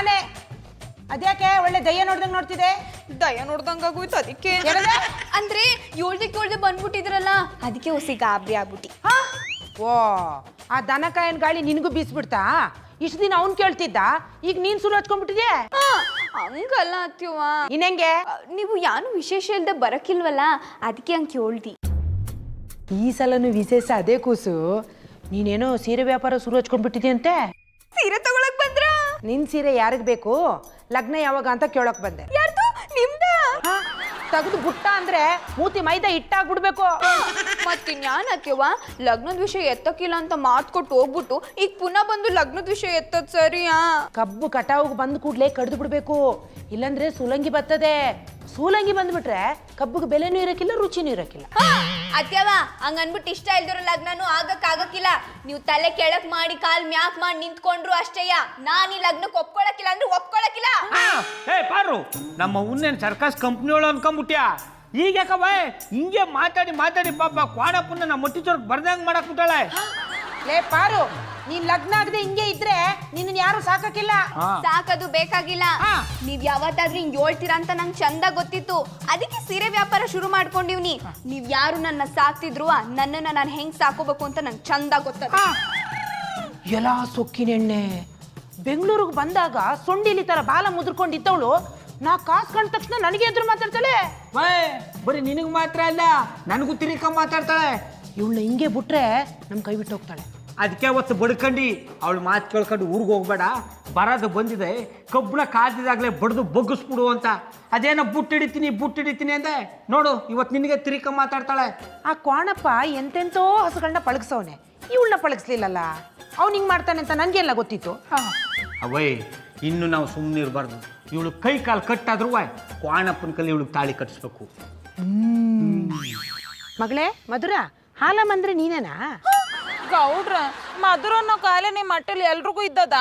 ನಾನೇ. ಅದ್ಯಾಕೆ ಒಳ್ಳೆ ದಯ್ಯ ನೋಡ್ದಂಗ್ ನೋಡ್ತಿದೆ? ದಯ ನೋಡ್ದಂಗಾಗೋಯ್ತು ಅದಕ್ಕೆ. ಅಂದ್ರೆ ಏಳ್ದೆ ಬಂದ್ಬಿಟ್ಟಿದ್ರಲ್ಲ ಅದಕ್ಕೆ ಹೊಸಿ ಗಾಬರಿ ಆಗ್ಬಿಟ್ಟಿ. ಓ, ಆ ದನಕಾಯನ್ ಗಾಳಿ ನಿನಗೂ ಬೀಸ್ಬಿಡ್ತಾ? ಇಷ್ಟು ದಿನ ಅವ್ನ್ ಕೇಳ್ತಿದ್ದ, ಈಗ ನೀನ್ ಸುರು ಹಚ್ಕೊಂಡ್ಬಿಟ್ಟಿದ್ಯಾ? ಹಂಗಲ್ಲ ಅತ್ಯವ್ವ. ಇನ್ನೆಂಗೆ? ನೀವು ಯಾನು ವಿಶೇಷ ಇಲ್ದೆ ಬರಕಿಲ್ವಲ್ಲ ಅದಕ್ಕೆ ಹಂಗೆ ಕೇಳ್ದಿ. ಈ ಸಲನು ವಿಶೇಷ ಅದೇ ಕೂಸು. ನೀನೇನೋ ಸೀರೆ ವ್ಯಾಪಾರ ಸುರು ಹಚ್ಕೊಂಡ್ಬಿಟ್ಟಿದ್ಯಂತೆ. ಸೀರೆ ತಗೊಳಕ್ ಬಂದ್ರ? ನಿನ್ ಸೀರೆ ಯಾರಿಗ್ ಬೇಕು? ಲಗ್ನ ಯಾವಾಗ ಅಂತ ಕೇಳಕ್ ಬಂದೆ. ಯಾರ್ದು? ನಿಮ್ದ? ತೆಗೆದು ಬುಟ್ಟ ಅಂದ್ರೆ ಮೂತಿ ಮೈದಾ ಇಟ್ಟಾಗ್ಬಿಡ್ಬೇಕು. ಮತ್ತಿನ್ಯಾನ್ ಅತ್ಯವ್ವ, ಲಗ್ನದ ವಿಷಯ ಎತ್ತಕ್ಕಿಲ್ಲ ಅಂತ ಮಾತು ಕೊಟ್ಟು ಹೋಗ್ಬಿಟ್ಟು ಈಗ ಪುನಃ ಬಂದು ಲಗ್ನದ ವಿಷಯ ಎತ್ತದ್ ಸರಿಯಾ? ಕಬ್ಬು ಕಟಾವ್ಗೆ ಬಂದ್ ಕೂಡ್ಲೆ ಕಡ್ದು ಬಿಡ್ಬೇಕು, ಇಲ್ಲಾಂದ್ರೆ ಸೂಲಂಗಿ ಬರ್ತದೆ. ಸೂಲಂಗಿ ಬಂದ್ಬಿಟ್ರೆ ಕಬ್ಬುಗೆ ಬೆಲೆನೂ ಇರಕ್ಕಿಲ್ಲ, ರುಚಿನೂ ಇರಕ್ಕಿಲ್ಲ. ಅತ್ಯವ್ವ ಹಂಗನ್ಬಿಟ್ಟು ಇಷ್ಟ ಇಲ್ದಿರೋ ಲಗ್ನನು ಆಗಕ್ಕಾಗಕ್ಕಿಲ್ಲ. ನೀವು ತಲೆ ಕೆಳಕ್ ಮಾಡಿ ಕಾಲ್ ಮ್ಯಾಕ್ ಮಾಡಿ ನಿಂತ್ಕೊಂಡ್ರು ಅಷ್ಟೇಯ. ನಾನ್ ಈ ಲಗ್ನಕ್ಕೆ ಒಪ್ಕೊಳಕಿಲ್ಲ ಅಂದ್ರೆ ಒಪ್ಕೊಳಕಿಲ್ಲ. ಏ ಪಾರು, ನಮ್ಮ ಉನ್ನೇನ್ ಸರ್ಕಸ್ ಕಂಪ್ನಿಯೊಳು ಅನ್ಕೊಂಡ್ಬಿಟ್ಯಾ? ಈಗ ಯಾಕವ ಹಿಂಗೆ ಮಾತಾಡಿ ಮಾತಾಡಿ ಪಾಪ ಕ್ವಾಡಪ್ಪನ್ನ ನಮ್ಮ ಮೊಟ್ಟಿ ಚೋರ್ಕ್ ಬರ್ದಂಗ್ ಮಾಡಕ್ ಬಿಟ್ಟಾಳೆ. ಲೇ ಪಾರು, ನೀನ್ ಲಗ್ನ ಆಗದೆ ಹಿಂಗೆ ಇದ್ರೆ ನಿನ್ನ ಯಾರು ಸಾಕಕ್ಕಿಲ್ಲ. ಸಾಕದು ಬೇಕಾಗಿಲ್ಲ. ನೀವ್ ಯಾವತ್ತಾದ್ರೂ ಹಿಂಗ್ ಹೇಳ್ತೀರಾ ಅಂತ ನಂಗೆ ಚಂದ ಗೊತ್ತಿತ್ತು. ಅದಕ್ಕೆ ಸೀರೆ ವ್ಯಾಪಾರ ಶುರು ಮಾಡ್ಕೊಂಡಿವ್ನಿ. ನೀವ್ ಯಾರು ನನ್ನ ಸಾಕ್ತಿದ್ರು ನನ್ನನ್ನ ನಾನು ಹೆಂಗ್ ಸಾಕೋಬೇಕು ಅಂತ ನಂಗೆ ಚಂದ ಗೊತ್ತದ. ಎಲ್ಲ ಸೊಕ್ಕಿನೆಣ್ಣೆ. ಬೆಂಗಳೂರಿಗೆ ಬಂದಾಗ ಸೊಂಡಿಲಿ ತರ ಬಾಲ ಮುದ್ರಕೊಂಡಿದ್ದವಳು ನಾ ಕಾಸು ಕಂಡ ತಕ್ಷಣ ನನಗೆ ಎದುರು ಮಾತಾಡ್ತಾಳೆ. ಬರೀ ನಿನಗ್ ಮಾತ್ರ ಅಲ್ಲ, ನನಗೂ ತಿರಿಕ ಮಾತಾಡ್ತಾಳೆ. ಇವಳನ್ನ ಹಿಂಗೆ ಬಿಟ್ರೆ ನಮ್ ಕೈ ಬಿಟ್ಟು ಹೋಗ್ತಾಳೆ. ಅದಕ್ಕೆ ಅವತ್ತು ಬಡ್ಕಂಡು ಅವಳು ಮಾತು ಕೇಳ್ಕೊಂಡು ಊರಿಗೆ ಹೋಗ್ಬೇಡ, ಬರೋದು ಬಂದಿದೆ, ಕಬ್ಬನ ಕಾದಿದಾಗಲೇ ಬಡ್ದು ಬಗ್ಗಿಸ್ಬಿಡು ಅಂತ. ಅದೇನೋ ಬುಟ್ಟಿಡಿತೀನಿ ಅಂದೆ, ನೋಡು ಇವತ್ತು ನಿನಗೆ ತಿರಿಕ ಮಾತಾಡ್ತಾಳೆ. ಆ ಕ್ವಾಣಪ್ಪ ಎಂತೆಂತೋ ಹಸುಗಳನ್ನ ಪಳಗ್ಸವನೆ, ಇವಳನ್ನ ಪಳಗಿಸ್ಲಿಲ್ಲಲ್ಲ. ಅವ್ನು ಹಿಂಗೆ ಮಾಡ್ತಾನೆ ಅಂತ ನನಗೆಲ್ಲ ಗೊತ್ತಿತ್ತು. ಅವೈ ಇನ್ನು ನಾವು ಸುಮ್ಮನೆ ಇರಬಾರ್ದು. ಇವಳು ಕೈ ಕಾಲು ಕಟ್ಟಾದ್ರೂ ಕ್ವಾಣಪ್ಪನ ಕಲ್ಲಿ ಇವಳಿಗೆ ತಾಳಿ ಕಟ್ಟಿಸ್ಬೇಕು. ಮಗಳೇ ಮಧುರ, ಹಾಲಮ್ಮಂದ್ರೆ ನೀನೇನಾ? ಗೌಡ್ರ ಮಧುರ ಅನ್ನೋ ಕಾಯಿಲೆ ನಿಮ್ಮ ಮಟ್ಟಲ್ಲಿ ಎಲ್ರಿಗೂ ಇದ್ದದ?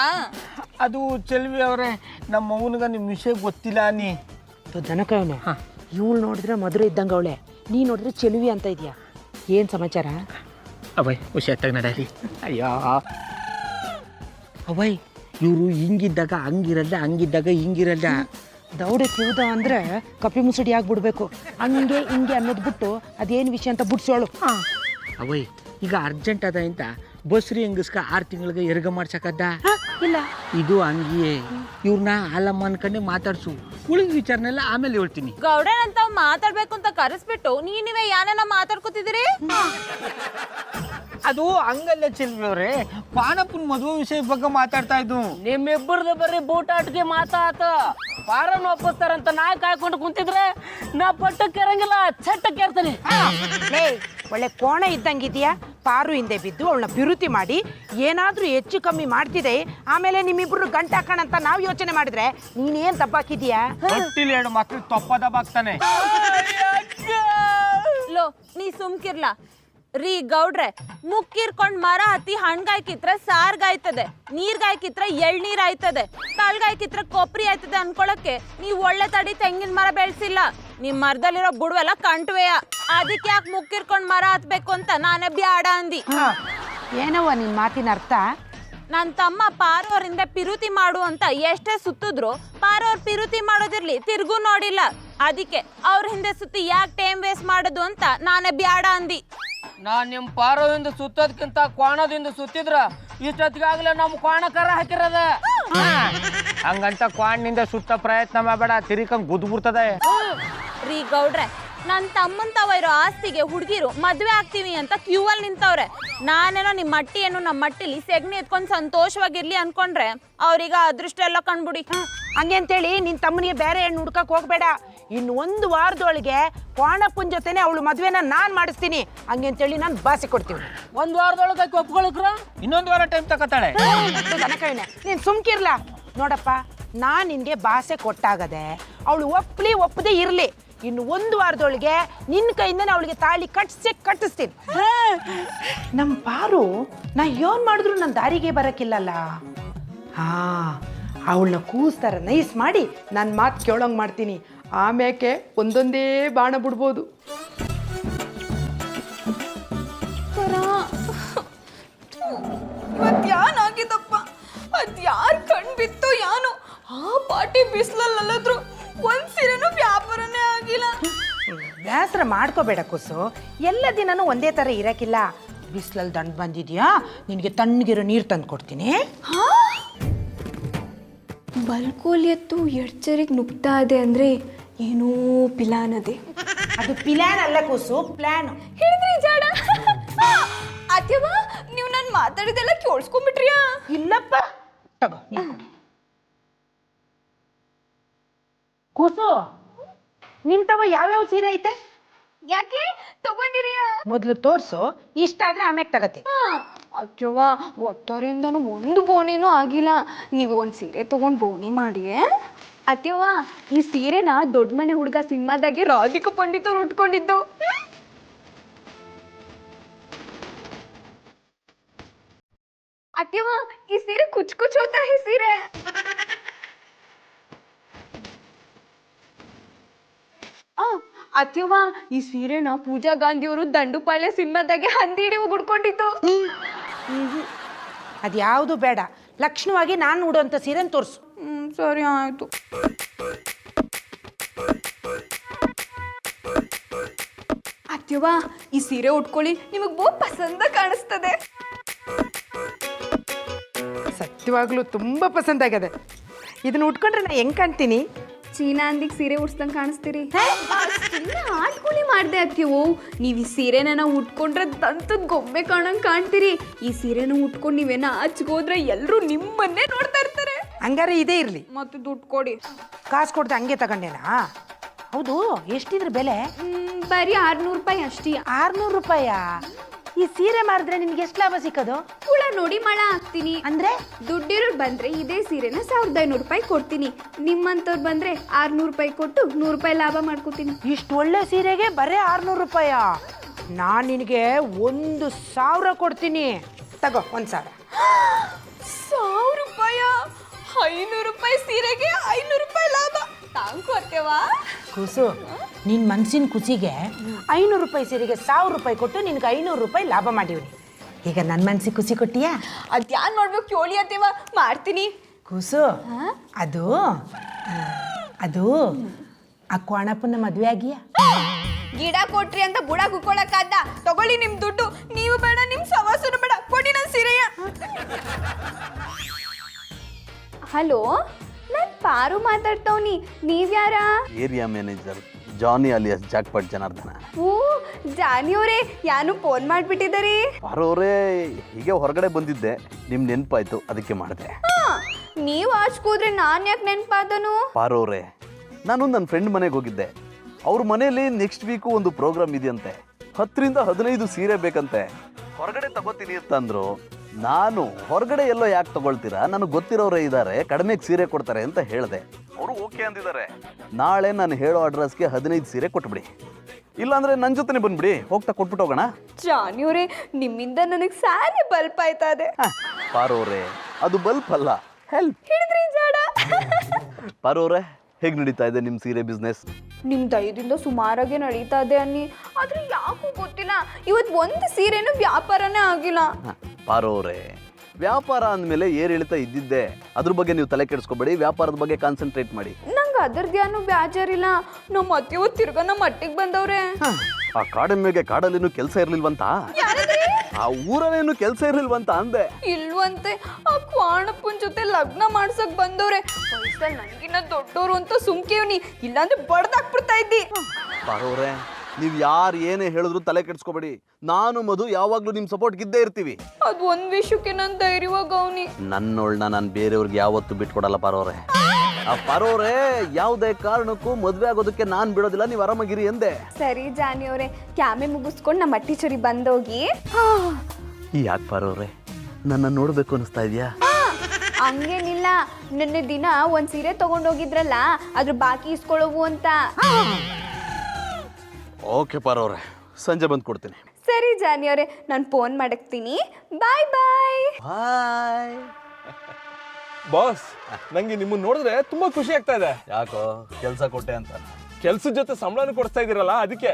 ಅದು ಚೆಲ್ವಿ ಅವರೇ, ನಮ್ಮ ಅವನಿಗೆ ನಿಮ್ಮ ವಿಷಯ ಗೊತ್ತಿಲ್ಲ. ನೀ ದನಕವನೆ ಇವಳು ನೋಡಿದ್ರೆ ಮಧುರ ಇದ್ದಂಗೆ ಅವಳೆ, ನೀ ನೋಡಿದ್ರೆ ಚೆಲುವಿ ಅಂತ ಇದೆಯಾ? ಏನು ಸಮಾಚಾರ? ಅವೈ ಹುಷಾರಾಗಿ ನಡೀರಿ. ಅಯ್ಯೋ ಅವೈ, ಇವರು ಹಿಂಗಿದ್ದಾಗ ಹಂಗಿರಲ್ಲ, ಹಂಗಿದ್ದಾಗ ಹಿಂಗಿರಲ್ಲ. ದೌಡೆ ತಿಳ್ದ ಅಂದ್ರೆ ಕಪಿ ಮುಸುಡಿ ಆಗ್ಬಿಡ್ಬೇಕು. ಹಂಗೆ ಹಿಂಗೆ ಅನ್ನೋದು ಬಿಟ್ಟು ಅದೇನು ವಿಷಯ ಅಂತ ಬಿಡ್ಸೋಳು. ಅವೈ ಈಗ ಅರ್ಜೆಂಟ್ ಅದ ಅಂತ ಬಸ್ರಿ ಹೆಂಗಸ್ಕ 6 ತಿಂಗಳಿಗೆ ಎರಗ ಮಾಡ್ಸಕದ್ದ ಇಲ್ಲ. ಇದು ಹಂಗಿಯೇ. ಇವ್ರನ್ನ ಹಾಲಮ್ಮ ಅನ್ಕಂಡೆ ಮಾತಾಡ್ಸು, ಉಳಿದ ವಿಚಾರನೆಲ್ಲ ಆಮೇಲೆ ಹೇಳ್ತೀನಿ. ಗೌಡನಂತ ಮಾತಾಡ್ಬೇಕು ಅಂತ ಕರೆಸ್ಬಿಟ್ಟು ನೀವೇ ಯಾನನ್ನ ಮಾತಾಡ್ಕೊತಿದ್ದೀರಿ? ಅದು ಹಂಗಲ್ಲ ಚೆಲ್ವಿ ಅವ್ರೆ, ಪಾನಪ್ಪನ ಮದುವೆ ವಿಷಯ ಬಗ್ಗೆ ಮಾತಾಡ್ತಾ ಇದ್ದು. ನಿಮ್ಮಿಬ್ಬರದು ಬರೀ ಬೂಟಾಟಿಗೆ ಮಾತಾತ. ಪಾರನ್ ಒಪ್ಪಿಸ್ತಾರಂತ ನಾ ಕಾಯ್ಕೊಂಡು ಕುಂತಿದ್ರೆ ನಾ ಪಟ್ಟಕ್ಕೆ ಇರಂಗಿಲ್ಲ, ಚಟ್ಟಕ್ಕೆ ಇರ್ತೀನಿ. ಒಳ್ಳೆ ಕೋಣ ಇದ್ದಂಗಿದ್ಯಾ? ಪಾರು ಹಿಂದೆ ಬಿದ್ದು ಅವಳನ್ನ ಪಿರುತಿ ಮಾಡಿ ಏನಾದ್ರೂ ಹೆಚ್ಚು ಕಮ್ಮಿ ಮಾಡ್ತಿದೆ, ಆಮೇಲೆ ನಿಮ್ಮಿಬ್ರು ಗಂಟೆ ಹಾಕೋಣ ಅಂತ ನಾವು ಯೋಚನೆ ಮಾಡಿದ್ರೆ ನೀನೇನ್ ದಬ್ಬಾಕಿದ್ಯಾ? ಹೊಟ್ಟಿಲ್ 2 ಮಕ್ಳು ತೊಪ್ಪ ದಬ್ಬಾಕ್ತಾನೆ. ಲೋ ನೀ ಸುಮ್ಕಿರ್ಲ ರೀ ಗೌಡ್ರೆ. ಮುಕ್ಕಿರ್ಕೊಂಡ್ ಮರ ಹತ್ತಿ ಹಣ್ಗಾಯ್ ಕಿತ್ರ ಸಾರ್ಗಾಯ್ತದೆ, ನೀರ್ಗಾಯ್ ಕಿತ್ರ ಎಳ್ನೀರ್ ಆಯ್ತದೆ, ಕಾಳ್ಗಾಯ್ ಕಿತ್ರ ಕೊಬ್ಬರಿ ಆಯ್ತದೆ ಅನ್ಕೊಳಕ್ಕೆ ನೀವ್ ಒಳ್ಳೆ ತಡಿ ತೆಂಗಿನ ಮರ ಬೆಳ್ಸಿಲ್ಲ. ನಿಮ್ ಮರದಲ್ಲಿರೋ ಬುಡವೆಲ್ಲ ಕಂಟ್ವೆಯ. ಅದಕ್ಕೆ ಯಾಕೆ ಮುಕ್ಕಿರ್ಕೊಂಡ್ ಮರ ಹತ್ಬೇಕು ಅಂತ ನಾನೇ ಬ್ಯಾಡ ಅಂದಿ. ಏನವ್ವ ನಿನ್ ಮಾತಿನ ಅರ್ಥ? ನನ್ನ ತಮ್ಮ ಪಾರೋರಿಂದ ಪಿರುತಿ ಮಾಡು ಅಂತ ಎಷ್ಟೇ ಸುತ್ತಿದ್ರು ಪಾರೋರ್ ಪಿರುತಿ ಮಾಡೋದಿರ್ಲಿ ತಿರ್ಗೂ ನೋಡಿಲ್ಲ. ಅದಕ್ಕೆ ಅವ್ರ ಹಿಂದೆ ಸುತ್ತಿ ಯಾಕೆ ಟೈಮ್ ವೇಸ್ಟ್ ಮಾಡೋದು ಅಂತ ನಾನೇ ಬ್ಯಾಡ ಅಂದಿ. ನಾನ್ ನಿಮ್ ಪಾರದಿಂದ ಸುತ್ತೋದ್ಕಿಂತ ಕ್ವಾಣದಿಂದ ಸುತ್ತಿದ್ರ ಇಷ್ಟೊತ್ತಿಗಾಗ್ಲೇ ನಮ್ ಕ್ವಾಣ ಕರ ಹಾಕಿರದ. ಹಂಗಂತ ಕ್ವಾಣ್ಣಿಂದ ಸುತ್ತ ಪ್ರಯತ್ನ ಮಾಡಬೇಡ, ತಿರಿಕಂಗ್ ಗುದ್ದು ಬಿಡ್ತದೆ. ರೀ ಗೌಡ್ರೆ, ನನ್ನ ತಮ್ಮನ್ ತವ ಇರೋ ಆಸ್ತಿಗೆ ಹುಡುಗಿರು ಮದ್ವೆ ಆಗ್ತೀವಿ ಅಂತ ಕ್ಯೂ ಅಲ್ಲಿ ನಿಂತವ್ರೆ. ನಾನೇನೋ ನಿಮ್ಮ ಮಟ್ಟಿ ಏನು ನಮ್ಮ ಮಟ್ಟಿಲಿ ಸೆಗಣಿ ಎತ್ಕೊಂಡು ಸಂತೋಷವಾಗಿರ್ಲಿ ಅನ್ಕೊಂಡ್ರೆ ಅವ್ರೀಗ ಅದೃಷ್ಟ ಎಲ್ಲ ಕಂಡ್ಬಿಡಿ. ಹಂಗೆ ಅಂತೇಳಿ ನಿನ್ ತಮ್ಮನಿಗೆ ಬೇರೆ ಹೆಣ್ಣು ಹುಡ್ಕಕ್ ಹೋಗ್ಬೇಡ. ಇನ್ನು 1 ವಾರದೊಳಗೆ ಕ್ವಾಣಪ್ಪನ ಜೊತೆನೆ ಅವಳು ಮದ್ವೆನ ನಾನ್ ಮಾಡಿಸ್ತೀನಿ. ಹಂಗೆ ಅಂತೇಳಿ ನಾನು ಭಾಷೆ ಕೊಡ್ತೀನಿ. 1 ವಾರದೊಳಗೆ ಒಪ್ಕೊಳಕ್ರ? ಇನ್ನೊಂದು ವಾರ ಟೈಮ್ ತಗೋತಾಳೆ. ದನಕೈನೆ ನೀನ್ ಸುಮ್ಕಿರ್ಲ. ನೋಡಪ್ಪ, ನಾನ್ ನಿನ್ಗೆ ಭಾಷೆ ಕೊಟ್ಟಾಗದೆ ಅವಳು ಒಪ್ಪದೇ ಇರ್ಲಿ. ಇನ್ನು 1 ವಾರದೊಳಗೆ ನಿನ್ನ ಕೈಯಿಂದನೇ ಅವಳಿಗೆ ತಾಳಿ ಕಟ್ಟಿಸ್ತೀನಿ. ನಮ್ಮ ಪಾರು ನಾ ಏನ್ ಮಾಡಿದ್ರು ನನ್ನ ದಾರಿಗೆ ಬರಕ್ಕಿಲ್ಲಲ್ಲ. ಅವಳನ್ನ ಕೂಸ್ತರ ನೈಸ್ ಮಾಡಿ ನನ್ನ ಮಾತು ಕೇಳೋಂಗ್ ಮಾಡ್ತೀನಿ. ಆಮ್ಯಾಕೆ ಒಂದೊಂದೇ ಬಾಣ ಬಿಡ್ಬೋದು. ಇವತ್ತು ಯಾನಾಗಿದ್ದಪ್ಪ, ಅದ್ ಯಾರು ಕಣ್ ಬಿತ್ತು ಯಾನು ಆ ಪಾಟಿ ಬಿಸಿಲಲ್ಲದ್ರು ಒಂದ್ ಸೀರೆನೂ ವ್ಯಾಪಾರನೇ ಆಗಿಲ್ಲ. ಬೇಸರ ಮಾಡ್ಕೋಬೇಡ ಕುಸು, ಎಲ್ಲ ದಿನನೂ ಒಂದೇ ಥರ ಇರಕ್ಕಿಲ್ಲ. ಬಿಸಿಲಲ್ಲಿ ದಂಡು ಬಂದಿದ್ಯಾ, ನಿನಗೆ ತಣ್ಣಗಿರೋ ನೀರು ತಂದು ಕೊಡ್ತೀನಿ. ಬಲ್ಕೋಲಿ ಎತ್ತು ಎಡ್ಚರಿಗೆ ನುಗ್ತಾ ಇದೆ ಅಂದ್ರೆ ಏನೋ ಪಿಲಾನ್ ಅದೇ. ಅದು ಪಿಲಾನ್ ಅಲ್ಲ ಕುಸು, ಪ್ಲಾನ್. ಹೇಳಿದ್ರಿ ಜಾಡ. ಅತ್ಯವ ನೀವು ನಾನು ಮಾತಾಡಿದೆಲ್ಲ ಕೇಳಿಸ್ಕೊಂಡ್ಬಿಟ್ರಿಯಾ? ಇಲ್ಲಪ್ಪ, ತಗೋ ಕುಸು. ನಿಂತವ ಯಾವ್ಯಾವ ಸೀರೆ ಐತೆ? ಯಾಕೆ ತಗೊಂಡಿರಿ? ಮೊದಲು ತೋರ್ಸು, ಇಷ್ಟ ಆದ್ರೆ ಆಮ್ಯಾಗ ತಗತಿ. ಅಜ್ಜವ್ವ, ಒತ್ತರಿಂದನೂ ಒಂದು ಬೋಣಿನೂ ಆಗಿಲ್ಲ. ನೀವು ಒಂದು ಸೀರೆ ತಗೊಂಡು ಬೋಣಿ ಮಾಡಿ. ಅತ್ಯವ್ವ, ಈ ಸೀರೆನ ದೊಡ್ಡ ಮನೆ ಹುಡುಗ ಸಿನಿಮಾದಾಗೆ ರಾಧಿಕಾ ಪಂಡಿತವ್ರು ಉಟ್ಕೊಂಡಿದ್ದು. ಅತ್ಯವ್ವ, ಈ ಸೀರೆ ಕುಚ್ ಕುಚ್ ಹೋತಾ ಈ ಸೀರೆ. ಅತ್ಯವ್ವ, ಈ ಸೀರೆನ ಪೂಜಾ ಗಾಂಧಿಯವರು ದಂಡುಪಾಳ್ಯ ಸಿನಿಮಾದಾಗೆ ಹಂದಿ ಹಿಡಿ ಉಡ್ಕೊಂಡಿದ್ದು. ಅದ್ಯಾವುದು ಬೇಡ, ಲಕ್ಷಣವಾಗಿ ನಾನು ಉಡುವಂಥ ಸೀರೆನ ತೋರಿಸು. ಸರಿ ಆಯ್ತು. ಅತ್ಯವ್ವ, ಈ ಸೀರೆ ಉಟ್ಕೊಳ್ಳಿ, ನಿಮಗೆ ಬಹು ಪಸಂದ ಕಾಣಿಸ್ತದೆ. ಸತ್ಯವಾಗ್ಲೂ ತುಂಬ ಪಸಂದ್ ಆಗದೆ. ಇದನ್ನ ಉಟ್ಕೊಂಡ್ರೆ ನಾ ಹೆಂಗ್ ಕಾಣ್ತೀನಿ? ಚೀನಾ ಅಂದಿಗೆ ಸೀರೆ ಉಡ್ಸ್ದಂಗೆ ಕಾಣಿಸ್ತೀರಿ. ಆಟ್ಕೊಳ್ಳಿ ಮಾಡ್ದೆ ಅತ್ಯವು. ನೀವು ಈ ಸೀರೆನ ಉಟ್ಕೊಂಡ್ರೆ ದಂತದ ಗೊಂಬೆ ಕಾಣಂಗೆ ಕಾಣ್ತೀರಿ. ಈ ಸೀರೆನ ಉಟ್ಕೊಂಡು ನೀವೇನ ಹಚ್ಗೋದ್ರೆ ಎಲ್ಲರೂ ನಿಮ್ಮನ್ನೇ ನೋಡ್ತಾ ಇರ್ತಾರೆ. ಹಂಗಾರೆ ಇದೇ ಇರಲಿ. ಮತ್ತೆ ದುಡ್ಡು ಕೊಡಿ. ಕಾಸು ಕೊಡ್ದೆ ಹಂಗೆ ತಗೊಂಡೇನಾ? ಹೌದು, ಎಷ್ಟಿದ್ರ ಬೆಲೆ? ಬರೀ 600 ರೂಪಾಯಿ ಅಷ್ಟೇ. 600 ರೂಪಾಯ? ಈ ಸೀರೆ ಮಾರಿದ್ರೆ ನಿನ್ಗೆ ಎಷ್ಟು ಲಾಭ ಸಿಕ್ಕೋದು? ಹುಳ ನೋಡಿ ಮಳ ಹಾಕ್ತೀನಿ. ಅಂದ್ರೆ ದುಡ್ಡಿರೋರು ಬಂದ್ರೆ ಇದೇ ಸೀರೆನ 1500 ರೂಪಾಯಿ ಕೊಡ್ತೀನಿ. ನಿಮ್ಮಂತವ್ರು ಬಂದ್ರೆ 600 ರೂಪಾಯಿ ಕೊಟ್ಟು 100 ರೂಪಾಯಿ ಲಾಭ ಮಾಡ್ಕೋತೀನಿ. ಇಷ್ಟು ಒಳ್ಳೆ ಸೀರೆಗೆ ಬರೀ 600 ರೂಪಾಯ? ನಾನು ನಿನಗೆ 1000 ಕೊಡ್ತೀನಿ. ತಗೋ 1000. 1000 ರೂಪಾಯ? 500 ರೂಪಾಯಿ ಸೀರೆಗೆ 500 ರೂಪಾಯಿ ಲಾಭ. ತಾಂಕೋತೇವಾ ಕುಸು, ನಿನ್ನ ಮನ್ಸಿನ ಖುಷಿಗೆ 500 ರೂಪಾಯಿ ಸೀರೆಗೆ 1000 ರೂಪಾಯಿ ಕೊಟ್ಟು ನಿನ್ಗೆ 500 ರೂಪಾಯಿ ಲಾಭ ಮಾಡಿವ್ನಿ. ಈಗ ನನ್ನ ಮನ್ಸಿಗೆ ಖುಷಿ ಕೊಟ್ಟಿಯಾ? ಅದ್ಯಾನ್ ನೋಡ್ಬೇಕು ಕೇಳಿ ಅತ್ತೇವ, ಮಾಡ್ತೀನಿ. ಕುಸು, ಅದು ಅದು ಆ ಕ್ವಾಣಪ್ಪನ ಮದುವೆ ಆಗಿಯಾ? ಗಿಡ ಕೊಟ್ರಿ ಅಂತ ಬುಡ ಕುಕ್ಕೊಳಕ್ಕಾದ? ತಗೊಳ್ಳಿ ನಿಮ್ ದುಡ್ಡು. ನೀವು ಬೇಡ, ನಿಮ್ ಸವಾಸನು ಬೇಡ, ಕೊಡಿ ನನ್ನ ಸೀರೆಯ. ಹಲೋ, ನಾನ್ ಪಾರು ಮಾತಾಡ್ತವ್ನಿ. ನೀವ್ಯಾರ? ಏರಿಯಾ ಮ್ಯಾನೇಜರ್ ಜಾನಿ ಅಲಿಯಾಸ್ ಜಾಕ್ಪಾಟ್ ಜನಾರ್ದನ. ಓ ಜಾನಿಯವರೇ, ಯಾನು ಫೋನ್ ಮಾಡ್ಬಿಟ್ಟಿದ್ದೀರಿ? ಅವರವರೇ ಹೀಗೆ ಹೊರಗಡೆ ಬಂದಿದ್ದೆ, ನಿಮ್ ನೆನಪಾಯ್ತು, ಅದಕ್ಕೆ ಮಾಡಿದೆ. ನೀವು ಆಚ್ಕೋದ್ರೆ ನಾನ್ ಯಾಕೆ ನೆನ್ಪಾದನು? ಪಾರೋರೆ, ನಾನು ನನ್ನ ಫ್ರೆಂಡ್ ಮನೆಗೆ ಹೋಗಿದ್ದೆ. ಅವ್ರ ಮನೆಯಲ್ಲಿ ನೆಕ್ಸ್ಟ್ ವೀಕು ಒಂದು ಪ್ರೋಗ್ರಾಮ್ ಇದೆಯಂತೆ. 10 ರಿಂದ 15 ಸೀರೆ ಬೇಕಂತೆ. ಹೊರಗಡೆ ತಗೋತೀನಿ ಅಂತ ಅಂದ್ರು. ನಾನು ಹೊರಗಡೆ ಎಲ್ಲೋ ಯಾಕೆ ತಗೊಳ್ತೀರಾ, ನನಗೆ ಗೊತ್ತಿರೋರೇ ಇದ್ದಾರೆ, ಕಡಿಮೆಗೆ ಸೀರೆ ಕೊಡ್ತಾರೆ ಅಂತ ಹೇಳಿದೆ. ಅವರು ಓಕೆ ಅಂದಿದ್ದಾರೆ. ನಾಳೆ ನಾನು ಹೇಳೋ ಅಡ್ರೆಸ್ಗೆ 15 ಸೀರೆ ಕೊಟ್ಬಿಡಿ, ಇಲ್ಲಾಂದ್ರೆ ನನ್ನ ಜೊತೆನೆ ಬಂದ್ಬಿಡಿ, ಹೋಗ್ತಾ ಕೊಟ್ಬಿಟ್ಟು ಹೋಗೋಣ. ಜಾನಿಯವರೇ, ನಿಮ್ಮಿಂದ ನನಗೆ ಸಾರಿ ಬಲ್ಪ್ ಆಯ್ತಾ ಇದೆ. ಪಾರೋರೆ, ಅದು ಬಲ್ಪ್ ಅಲ್ಲ, ಹೆಲ್ಪ್. ಹಿಡಿದ್ರಿ ಜಾಡ. ಪಾರೋರೆ, ಹೇಗೆ ನಡೀತಾ ಇದೆ ನಿಮ್ಮ ಸೀರೆ ಬಿಸ್ನೆಸ್? ನಿಮ್ ದಯದಿಂದ ಸುಮಾರಾಗೆ ನಡೀತಾ ಇದೆ ಅನ್ನಿ, ಆದ್ರೆ ಯಾಕೂ ಗೊತ್ತಿಲ್ಲ, ಇವತ್ತು ಒಂದು ಸೀರೆನೂ ವ್ಯಾಪಾರನೇ ಆಗಿಲ್ಲ. ಪಾರೋರೆ, ವ್ಯಾಪಾರ ಅಂದಮೇಲೆ ಏರಿಳಿತ ಇದ್ದಿದ್ದೆ, ಅದ್ರ ಬಗ್ಗೆ ನೀವು ತಲೆ ಕೆಡಿಸ್ಕೋಬೇಡಿ, ವ್ಯಾಪಾರದ ಬಗ್ಗೆ ಕಾನ್ಸಂಟ್ರೇಟ್ ಮಾಡಿ. ನಂಗೆ ಅದರದ್ದೇನು ಬೇಜಾರಿಲ್ಲ. ನಮ್ಮ ಅತ್ತೆಯು ತಿರ್ಗ ನಮ್ಮ ಮಟ್ಟಿಗೆ ಬಂದವ್ರೆ. ಆ ಕಾಡಿನ ಕಾಡಲ್ಲೇನು ಕೆಲಸ ಇರ್ಲಿಲ್ವಂತ? ಆ ಊರಲ್ಲೇನು ಕೆಲಸ ಇರ್ಲಿಲ್ವಂತ ಅಂದೆ. ಇಲ್ವಂತೆ, ಆ ಕ್ವಾಣಪ್ಪನ ಜೊತೆ ಲಗ್ನ ಮಾಡ್ಸಕ್ ಬಂದವ್ರೆ. ವಯಸ್ಸಲ್ಲಿ ನನಗಿನ್ನ ದೊಡ್ಡೋರು ಅಂತ ಸುಮ್ಕೇವ್ನಿ, ಇಲ್ಲಾಂದ್ರೆ ಬಡ್ದಾಕ್ಬಿಡ್ತಾ ಇದ್ದಿ. ಪಾರೋರೆ, ನೀವು ಯಾರು ಏನೇ ಹೇಳಿದ್ರು ತಲೆ ಕೆಡಿಸ್ಕೋಬೇಡಿ, ನಾನು ಮಧು ಯಾವಾಗ್ಲೂ ನಿಮ್ ಸಪೋರ್ಟ್ ಇದ್ದೇ ಇರ್ತೀವಿ. ಅದ್ ಒಂದ್ ವಿಷಯಕ್ಕೆ ನನ್ ಧೈರ್ಯವಾಗ ಅವನಿ. ನನ್ನೋಳ್ನ ನಾನು ಬೇರೆಯವ್ರಿಗೆ ಯಾವತ್ತೂ ಬಿಟ್ಕೊಡಲ್ಲ ಪಾರೋರೆ. ಆ ಪಾರೋರೆ, ಯಾವುದೇ ಕಾರಣಕ್ಕೂ ಮದ್ವೆ ಆಗೋದಕ್ಕೆ ನಾನ್ ಬಿಡೋದಿಲ್ಲ, ನೀವು ಆರಾಮಾಗಿರಿ ಎಂದೆ. ಸರಿ ಜಾನಿಯವ್ರೆ, ಕ್ಯಾಮೆ ಮುಗಿಸ್ಕೊಂಡು ನಮ್ಮ ಅಟ್ಟಿಚುರಿ ಬಂದೋಗಿ. ಯಾಕೆ ಪಾರೋರೆ, ನನ್ನ ನೋಡ್ಬೇಕು ಅನಿಸ್ತಾ ಇದೆಯಾ? ಹಂಗೇನಿಲ್ಲ, ನಿನ್ನೆ ದಿನ ಒಂದ್ ಸೀರೆ ತಗೊಂಡೋಗಿದ್ರಲ್ಲ, ಅದ್ರ ಬಾಕಿ ಇಸ್ಕೊಳ್ಳೋವು ಅಂತ. ಓಕೆ ಪಾರೋರೆ, ಸಂಜೆ ಬಂದು ಕೊಡ್ತೀನಿ. ಸರಿ ಜಾನಿಯವ್ರೆ, ನಾನು ಫೋನ್ ಮಾಡಕ್ತೀನಿ. ಬಾಯ್ ಬಾಯ್. ಬಾಯ್ ಬಾಸ್. ನಂಗೆ ನಿಮ್ಮನ್ನ ನೋಡಿದ್ರೆ ತುಂಬಾ ಖುಷಿ ಆಗ್ತಾ ಇದೆ. ಯಾಕೋ, ಕೆಲಸ ಕೊಟ್ಟೆ ಅಂತ? ಕೆಲ್ಸದ ಜೊತೆ ಸಂಬಳನೂ ಕೊಡ್ತಾ ಇದೀರಲ್ಲ, ಅದಕ್ಕೆ.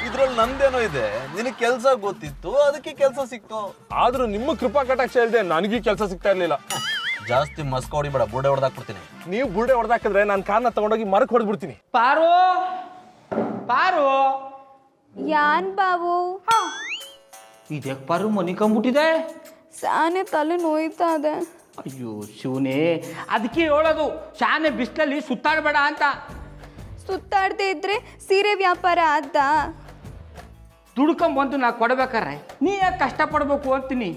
ಇದ್ರಲ್ಲಿ ನಂದೇನೋ ಇದೆ, ನಿನಗೆ ಕೆಲಸ ಗೊತ್ತಿತ್ತು, ಅದಕ್ಕೆ ಕೆಲಸ ಸಿಕ್ತು. ಆದ್ರೂ ನಿಮ್ಮ ಕೃಪಾ ಕಟಾಕ್ಷ ಇಲ್ಲದೆ ನನಗೆ ಕೆಲಸ ಸಿಗ್ತಾ ಇರ್ಲಿಲ್ಲ. ಜಾಸ್ತಿ ಮಸ್ಕ ಹೊಡಿಬೇಡ, ಬುಡೆ ಹೊಡೆದಾಕ್ಬಿಡ್ತೀನಿ. ನೀವು ಬುರುಡೆ ಹೊಡೆದಾಕಿದ್ರೆ ನಾನು ಕಾರ್ನ ತಗೊಂಡೋಗಿ ಮರಕ್ಕೆ ಹೊಡೆದ್ಬಿಡ್ತೀನಿ. ಪಾರು ಪಾರು ಯಾನ್ ಬಾವು ಇದ್ಯಾಕೆ ಪಾರು ಮನಿಕೊಂಬಿಟ್ಟಿದೆ? ಸಾನೆ ತಲೆ ನೋಯ್ತಾ ಇದೆ. ಅಯ್ಯೋ ಶಿವನೇ, ಅದಕ್ಕೆ ಹೇಳೋದು ಶಾನೆ ಬಿಸಿಲಲ್ಲಿ ಸುತ್ತಾಡಬೇಡ ಅಂತ. ಸುತ್ತಾಡದೆ ಇದ್ರೆ ಸೀರೆ ವ್ಯಾಪಾರ ಆದ. ದುಡ್ಕೊಂಬಂದು ನಾ ಕೊಡ್ಬೇಕಾರೆ ನೀ ಯಾಕೆ ಕಷ್ಟಪಡ್ಬೇಕು ಅಂತೀನಿ.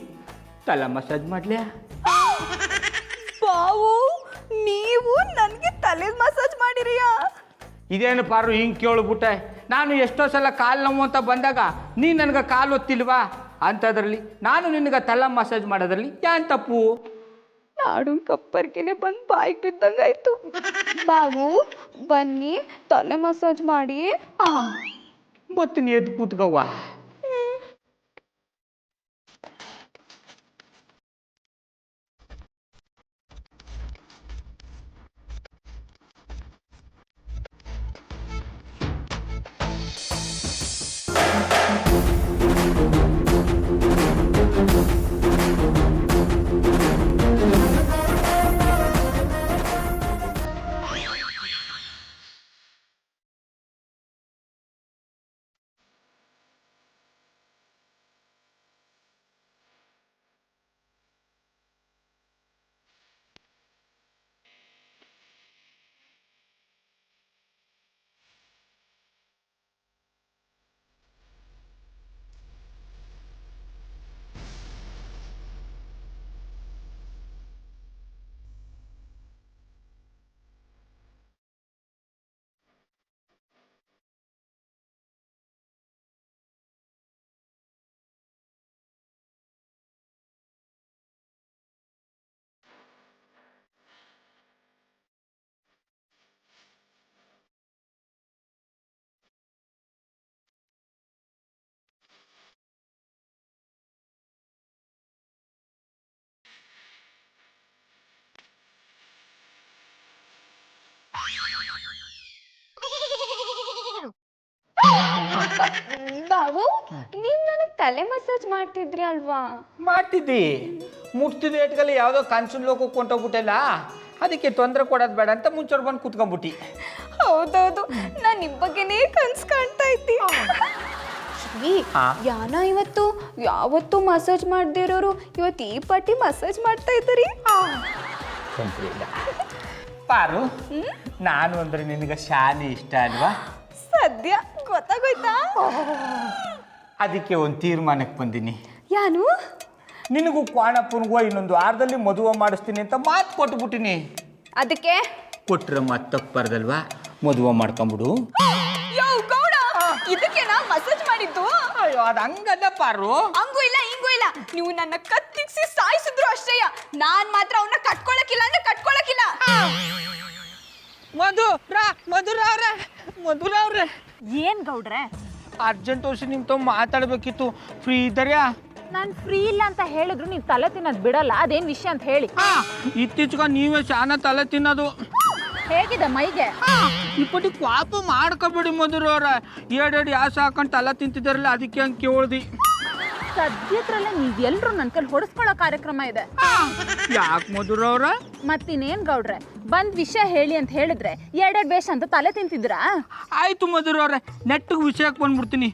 ತಲೆ ಮಸಾಜ್ ಮಾಡ್ಲಿಯಾ? ಬಾವು ನೀವು ನನಗೆ ತಲೆ ಮಸಾಜ್ ಮಾಡಿರಿಯಾ? ಇದೇನು ಪಾರು ಹಿಂಗೆ ಕೇಳ್ಬಿಟ್ಟೆ? ನಾನು ಎಷ್ಟೋ ಸಲ ಕಾಲು ನೋವು ಅಂತ ಬಂದಾಗ ನೀ ನನಗೆ ಕಾಲು ಒತ್ತಿಲ್ವಾ ಅಂಥದ್ರಲ್ಲಿ ನಾನು ನಿನಗೆ ತಲೆ ಮಸಾಜ್ ಮಾಡೋದ್ರಲ್ಲಿ ಏನು ತಪ್ಪು? ನಾಡು ಕಪ್ಪರ್ಗೆನೆ ಬಂದು ಬಾಯಿಗೆ ಬಿದ್ದಂಗಾಯ್ತು. ಬಾವು ಬನ್ನಿ ತಲೆ ಮಸಾಜ್ ಮಾಡಿ. ಬರ್ತೀನಿ, ಎದ್ದು ಕೂತ್ಕವ್ವ. ಬಾವು ನೀವ್ ನನಗ್ ತಲೆ ಮಸಾಜ್ ಮಾಡ್ತಿದ್ರಿ ಅಲ್ವಾ? ಮಾಡ್ತಿದ್ದಿ, ಮುಟ್ತಿದ್ದ ಏಟ್ಗಲ್ಲಿ ಯಾವುದೋ ಕನ್ಸಿನ ಲೋಕಕ್ಕೆ ಕೊಂಟೋಗ್ಬಿಟ್ಟಲ್ಲ, ಅದಕ್ಕೆ ತೊಂದರೆ ಕೊಡೋದು ಬೇಡ ಅಂತ ಮುಂಚೆ ಬಂದು ಕೂತ್ಕೊಂಡ್ಬಿಟ್ಟು. ಹೌದೌದು, ನಾನ್ ನಿಮ್ ಬಗ್ಗೆನೇ ಕನ್ಸ್ ಕಾಣ್ತಾ ಇದ್ದಿ. ಯಾನ ಇವತ್ತು ಯಾವತ್ತು ಮಸಾಜ್ ಮಾಡದೇ ಇರೋರು ಇವತ್ತು ಈ ಪಟ್ಟಿ ಮಸಾಜ್ ಮಾಡ್ತಾ ಇದ್ದೀರಿ. ಪಾರು, ನಾನು ಅಂದ್ರೆ ನಿನಗೆ ಶಾನೆ ಇಷ್ಟ ಅಲ್ವಾ? ಸದ್ಯ ಗೊತ್ತಾಗೋಯ್ತಾ? ಅದಕ್ಕೆ ಒಂದು ತೀರ್ಮಾನಕ್ಕೆ ಬಂದೀನಿ. ಯಾನು? ನಿನಗೂ ಕ್ವಾಣಪ್ಪನಿಗೂ ಇನ್ನೊಂದು ವಾರದಲ್ಲಿ ಮದುವೆ ಮಾಡಿಸ್ತೀನಿ ಅಂತ ಮಾತು ಕೊಟ್ಬಿಟ್ಟಿನಿ. ಅದಕ್ಕೆ ಕೊಟ್ರೆ ಮಾತು ತಪ್ಪಬಾರ್ದಲ್ವಾ? ಮದುವೆ ಮಾಡ್ಕೊಂಬಿಡು. ಇದಕ್ಕೆ ನಾ ಮಸಾಜ್ ಮಾಡಿದ್ದು? ಅಯ್ಯೋ, ಅದು ಹಂಗಲ್ಲ ಪಾರು. ಹಂಗೂ ಇಲ್ಲ ಹಿಂಗೂ ಇಲ್ಲ, ನೀವು ನನ್ನ ಕತ್ತಿಕ್ಸಿ ಸಾಯಿಸಿದ್ರು ಅಷ್ಟೇಯ. ನಾನ್ ಮಾತ್ರ ಅವನ್ನ ಕಟ್ಕೊಳಕಿಲ್ಲ ಅಂದ್ರೆ ಕಟ್ಕೊಳಕಿಲ್ಲ. ಮಧುರವ್ರೆ ಏನ್ ಗೌಡ್ರೆ? ಅರ್ಜೆಂಟ್ ವರ್ಷ ನಿಮ್ ತಮ್ಮ ಮಾತಾಡ್ಬೇಕಿತ್ತು. ಫ್ರೀ ಇದ್ದಾರ್ಯಾ? ನಾನು ಫ್ರೀ ಇಲ್ಲ ಅಂತ ಹೇಳಿದ್ರು ನೀವು ತಲೆ ತಿನ್ನೋದು ಬಿಡಲ್ಲ. ಅದೇನ್ ವಿಷಯ ಅಂತ ಹೇಳಿ. ಇತ್ತೀಚೆಗೆ ನೀವೇ ಶಾನ ತಲೆ ತಿನ್ನೋದು. ಹೇಗಿದೆ ಮೈಗೆ? ಇಪ್ಪಟ್ಟಿ ಪಾಪ ಮಾಡ್ಕೊಬೇಡಿ ಮಧುರವ್ರ. ಎರಡೆರಡು ಯಾಸ ಹಾಕೊಂಡು ತಲೆ ತಿಂತಿದ್ದಾರಲ್ಲ, ಅದಕ್ಕೆ ಹಂಗೆ ಕೇಳ್ದಿ. ಸದ್ಯದ್ರಲ್ಲೇ ನೀವೆಲ್ಲರೂ ನನ್ನ ಕೈಲಿ ಹೊಡೆಸ್ಕೊಳ್ಳೋ ಕಾರ್ಯಕ್ರಮ ಇದೆ. ಯಾಕೆ ಮಧುರವ್ರ? ಮತ್ತಿನ್ನೇನ್ ಗೌಡ್ರೆ, ಬಂದ್ ವಿಷಯ ಹೇಳಿ ಅಂತ ಹೇಳಿದ್ರೆ ಎರಡೆರಡು ವೇಷ ಅಂತ ತಲೆ ತಿಂತಿದ್ರಾ? ಆಯ್ತು ಮಧುರವ್ರೆ, ನೆಟ್ಟಿಗೆ ವಿಷಯಕ್ಕೆ ಬಂದ್ಬಿಡ್ತೀನಿ.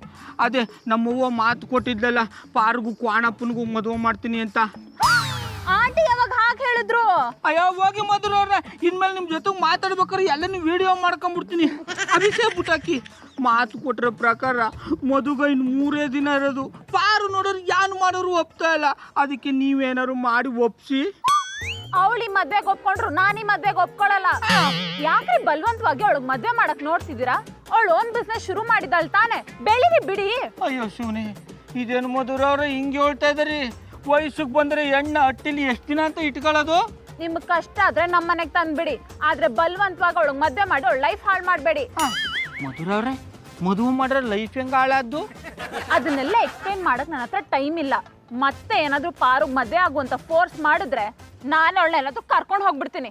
ಅದೇ ನಮ್ಮವ್ವ ಮಾತು ಕೊಟ್ಟಿದ್ಲಲ್ಲ, ಪಾರ್ಗೂ ಕ್ವಾಣಪ್ಪನಿಗೂ ಮದುವೆ ಮಾಡ್ತೀನಿ ಅಂತ. ಆಂಟಿ ಯಾವಾಗ ಹಾಗೆ ಹೇಳಿದ್ರು? ಅಯ್ಯೋ ಹೋಗಿ ಮಧುರವ್ರೆ, ಇನ್ಮೇಲೆ ನಿಮ್ಮ ಜೊತೆಗೆ ಮಾತಾಡ್ಬೇಕಾದ್ರೆ ಎಲ್ಲ ನೀವು ವಿಡಿಯೋ ಮಾಡ್ಕೊಂಡ್ಬಿಡ್ತೀನಿ. ಅಭಿಷೇಕ್ ಬುಟಾಕಿ ಮಾತು ಕೊಟ್ಟರ ಪ್ರಕಾರ ಮದುವೆ ಇನ್ನು 3 ದಿನ ಇರೋದು. ಪಾರು ನೋಡೋರು ಯಾನು ಮಾಡೋರು ಒಪ್ತಾ ಇಲ್ಲ. ಅದಕ್ಕೆ ನೀವೇನಾದ್ರು ಮಾಡಿ ಒಪ್ಸಿ. ಅವಳಿ ಮದ್ವೆಗೆ ಒಪ್ಕೊಂಡ್ರು ನಾನೀ ಮದ್ವೆಗೆ ಒಪ್ಕೊಳ್ಳಲ್ಲ. ಯಾಕ್ರಿ ಬಲವಂತವಾಗಿ ಅವಳಿಗೆ ಮದ್ವೆ ಮಾಡಕ್ ನೋಡ್ತಿದ್ದೀರಾ? ಅವಳು ಓನ್ ಬಿಸ್ನೆಸ್ ಶುರು ಮಾಡಿದಳ್ ತಾನೆ, ಬೆಳಿರಿ ಬಿಡಿ. ಅಯ್ಯೋ ಶಿವನೇ, ಇದೇನು ಮಧುರವ್ರೆ ಹಿಂಗೆ ಹೇಳ್ತಾ ಇದ್ದೀರಿ? ವಯಸ್ಸಿಗೆ ಬಂದರೆ ಹೆಣ್ಣು ಹಟ್ಟಿಲಿ ಎಷ್ಟು ದಿನ ಅಂತ ಇಟ್ಕೊಳ್ಳೋದು? ನಿಮ್ಗೆ ಕಷ್ಟ ಆದ್ರೆ ನಮ್ಮ ಮನೆಗೆ ತಂದ್ಬಿಡಿ, ಆದ್ರೆ ಬಲವಂತವಾಗಿ ಅವಳಿಗೆ ಮದ್ವೆ ಮಾಡಿ ಅವಳ ಲೈಫ್ ಹಾಳು ಮಾಡಬೇಡಿ. ಮಧುರವ್ರೆ, ಮದುವೆ ಮಾಡ್ರೆ ಲೈಫ್ ಹೆಂಗೆ ಹಾಳಾದ್ದು? ಅದನ್ನೆಲ್ಲ ಎಕ್ಸ್ಪ್ಲೈನ್ ಮಾಡಕ್ ನನ್ನ ಹತ್ರ ಟೈಮ್ ಇಲ್ಲ. ಮತ್ತೆ ಏನಾದ್ರೂ ಪಾರುಗ್ ಮದ್ವೆ ಆಗುವಂತ ಫೋರ್ಸ್ ಮಾಡಿದ್ರೆ ನಾನು ಅವಳನ್ನ ಎಲ್ಲಾದ್ರೂ ಕರ್ಕೊಂಡು ಹೋಗ್ಬಿಡ್ತೀನಿ.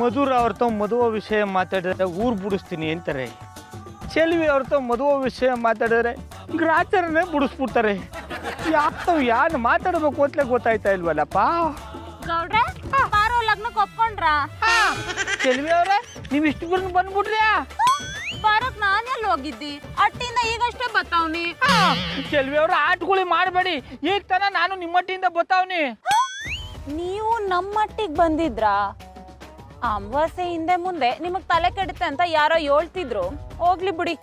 ಮಧುರ ಅವ್ರ ಮದುವೆ ವಿಷಯ ಮಾತಾಡಿದ್ರೆ ಊರು ಬಿಡಿಸ್ತೀನಿ ಅಂತಾರೆ. ಚೆಲ್ವಿ ಅವ್ರ ಮದುವೆ ವಿಷಯ ಮಾತಾಡಿದ್ರೆ ಗ್ರಾಚಾರನೇ ಬಿಡಿಸ್ಬಿಡ್ತಾರೆ. ಯಾರು ಮಾತಾಡ್ಬೇಕು ಅಂತಲೇ ಗೊತ್ತಾಯ್ತಾ ಇಲ್ವಲ್ಲಪ್ಪ. ಗೌಡ್ರೆ ಪಾರು ಲಗ್ನಕ್ಕೆ ಒಪ್ಕೊಂಡ್ರಾ? ಚೆಲ್ವಿ ಅವ್ರೆ ನೀವು ಇಷ್ಟು ಬಂದ್ಬಿಟ್ರಿ. ಪಾರಕ್ ನಾನೆಲ್ಲಿ ಹೋಗಿದ್ದಿ? ಅಟ್ಟಿಂದ ಈಗಷ್ಟೇ ಬತ್ತಾವ್ನಿ. ಚೆಲ್ವಿ ಅವ್ರ ಆಟಗುಳಿ ಮಾಡಬೇಡಿ, ಈಗ ತನ ನಾನು ನಿಮ್ಮಟ್ಟಿಯಿಂದ ಬತ್ತಾವ್ನಿ. ನೀವು ನಮ್ಮಟ್ಟಿಗೆ ಬಂದಿದ್ರಾ? ಅಮಾವಾಸ್ಯೆ ಹಿಂದೆ ಮುಂದೆ ನಿಮಗ್ ತಲೆ ಕೆಡುತ್ತೆ ಅಂತ ಯಾರೋ ಹೇಳ್ತಿದ್ರು. ಹೋಗ್ಲಿ ಬಿಡಿ.